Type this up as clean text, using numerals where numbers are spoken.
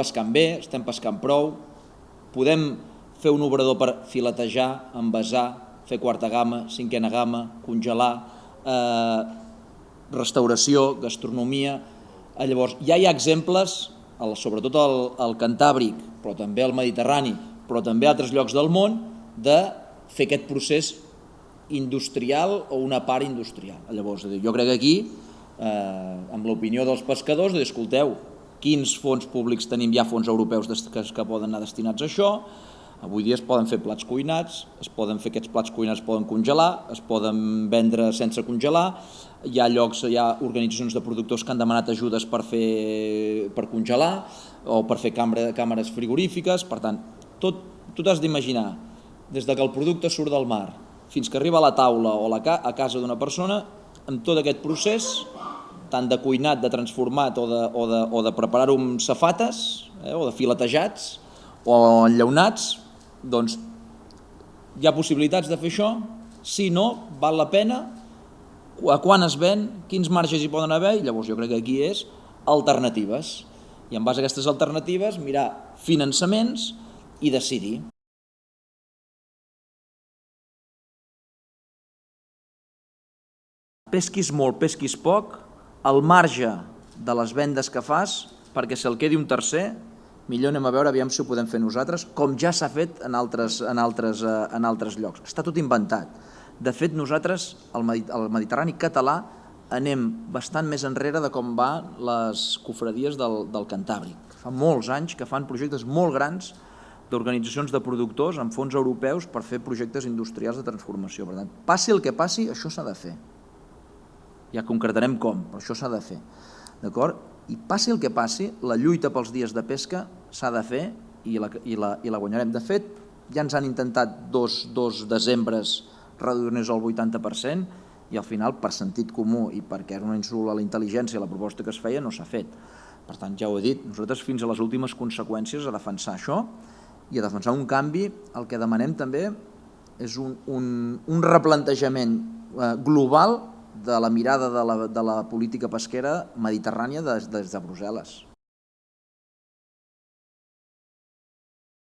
pescant bé, estem pescant prou, podem fer un obrador per filetejar, envasar, fer quarta gamma, cinquena gamma, congelar, restauració, gastronomia. Llavors, ja hi ha exemples, sobretot al Cantàbric, però també al Mediterrani, però també a altres llocs del món, de fer aquest procés industrial o una part industrial. Llavors, jo crec que aquí, amb l'opinió dels pescadors, escolteu, quins fons públics tenim, hi ha fons europeus que poden anar destinats a això, avui dia es poden fer plats cuinats, aquests plats cuinats es poden congelar, es poden vendre sense congelar, hi ha organitzacions de productors que han demanat ajudes per congelar o per fer càmeres frigorífiques. Per tant, tu t'has d'imaginar, des que el producte surt del mar fins que arriba a la taula o a casa d'una persona, amb tot aquest procés, tant de cuinat, de transformat o de preparar-ho amb safates, o de filetejats o enllaunats, doncs hi ha possibilitats de fer això? Si no, val la pena? A quan es ven? Quins marges hi poden haver? I llavors jo crec que aquí és alternatives. I en base a aquestes alternatives mirar finançaments i decidir. Pesquis molt, pesquis poc, al marge de les vendes que fas, perquè se'l quedi un tercer, millor anem a veure aviam si ho podem fer nosaltres, com ja s'ha fet en altres llocs. Està tot inventat. De fet, nosaltres, al Mediterrani català, anem bastant més enrere de com van les cofradies del Cantàbric. Fa molts anys que fan projectes molt grans d'organitzacions de productors amb fons europeus per fer projectes industrials de transformació. Per tant, passi el que passi, això s'ha de fer. Ja concretarem com, però això s'ha de fer. D'acord? I passi el que passi, la lluita pels dies de pesca s'ha de fer i la guanyarem. De fet, ja ens han intentat dos desembres reduir-nos al 80% i al final, per sentit comú i perquè era un insult a la intel·ligència la proposta que es feia, no s'ha fet. Per tant, ja ho he dit, nosaltres fins a les últimes conseqüències a defensar això i a defensar un canvi. El que demanem també és un replantejament global de la mirada de la política pesquera mediterrània des de Brussel·les.